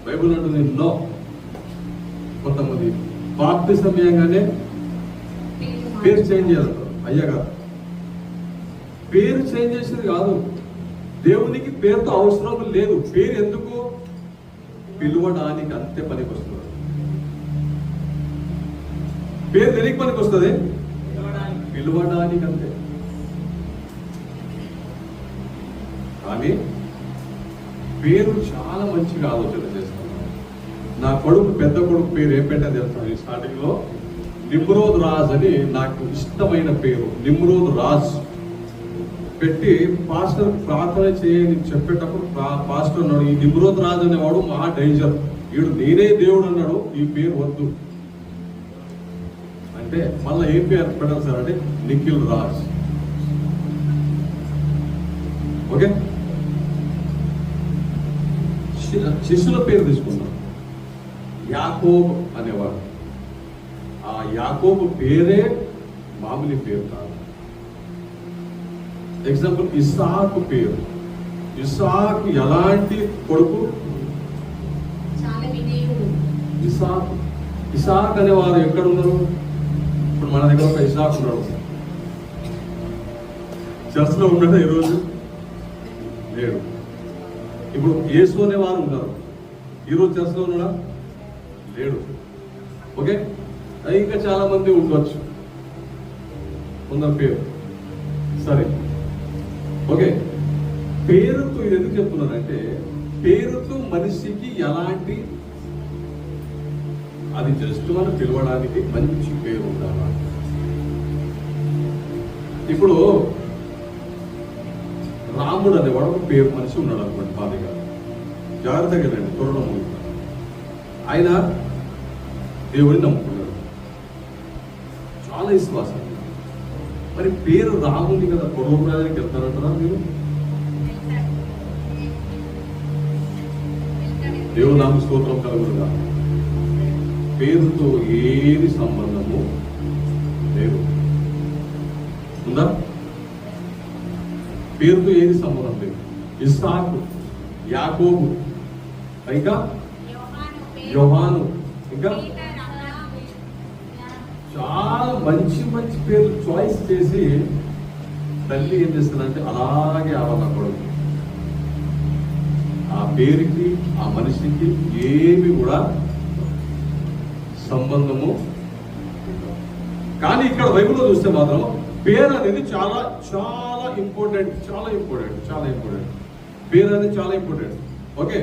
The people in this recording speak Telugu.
బైబుల్ అంటుంది నో. కొంతమంది బాప్తిసం ఇయ్యగానే పేరు చేంజ్ చేయాలంటారు. అయ్యగా పేరు చేంజ్ చేసేది కాదు. దేవునికి పేరుతో అవసరం లేదు. పేరు ఎందుకు? పిలువడానికి అంతే పనికి వస్తుంది. పేరు దేనికి పనికి వస్తుంది? పిలువడానికి అంతే. కానీ పేరు చాలా మంచిగా ఆలోచన చేస్తున్నాను. నా కొడుకు పెద్ద కొడుకు పేరు ఏం పెట్టని తెలుస్తాను. ఈ స్టార్టింగ్ లో నిమ్రోద్ రాజ్ అని నాకు ఇష్టమైన పేరు. నిమ్రోద్ రాజ్ పెట్టి పాస్టర్ ప్రార్థన చేయని చెప్పేటప్పుడు పాస్టర్ అన్నాడు, ఈ నిమ్రోద్ రాజ్ అనేవాడు మహా డేంజర్, వీడు నేనే దేవుడు అన్నాడు, ఈ పేరు వద్దు అంటే మళ్ళీ ఏం పేరు పెట్టారు సార్ అంటే నిఖిల్ రాజ్. ఓకే, శిష్యుల పేరు తీసుకున్నాం. యాకోబు అనేవాడు. ఆ యాకోబు పేరే మామూలు పేరు కాదు. ఎగ్జాంపుల్ ఇస్సాకు పేరు. ఇస్సాకు ఎలాంటి కొడుకు? ఇస్సాకు అనేవారు ఎక్కడ ఉన్నారు? ఇప్పుడు మన దగ్గర ఒక ఇస్సాకు ఉన్నాడు. చర్చ్ లో ఉన్నాడా ఈరోజు? లేడు. ఇప్పుడు యేసు అనే వారు ఉన్నారు. ఈరోజు చర్చ్ లో ఉన్నాడా? లేడు. ఓకే, ఇంకా చాలా మంది ఉండవచ్చు ఉన్న పేరు. సరే, ఓకే. పేరుతో ఇది ఎందుకు చెప్తున్నానంటే పేరుతో మనిషికి ఎలాంటి, అది జస్ట్ మనం పిలవడానికి మంచి పేరు ఉండాలి. ఇప్పుడు రాముడు అనేవాడు ఒక పేరు మనిషి ఉన్నాడు అనుకోండి. బాధగా జాగ్రత్తగా రండి, త్వరలో ముగుతాడు. ఆయన దేవుడిని నమ్ముకున్నాడు, చాలా విశ్వాసం. మరి పేరు రాముంది కదా, పొడవడానికి వెళ్తారంటారా మీరు? దేవుడు నామ స్తోత్రం కలుగురుగా. పేరుతో ఏది సంబంధము లేదు. ఉందా? పేరుతో ఏది సంబంధం లేదు. ఇస్సాకు, యాకోబు, ఇంకా యోహాను, ఇంకా చాలా మంచి మంచి పేర్లు చాయిస్ చేసి తల్లి ఏం చేస్తుందంటే అలాగే అవ్వకూడదు. ఆ పేరుకి ఆ మనిషికి ఏమి కూడా సంబంధము. కానీ ఇక్కడ బైబిల్లో చూస్తే మాత్రం పేరు అనేది చాలా చాలా ఇంపార్టెంట్. చాలా ఇంపార్టెంట్. చాలా ఇంపార్టెంట్. పేరు అనేది చాలా ఇంపార్టెంట్. ఓకే,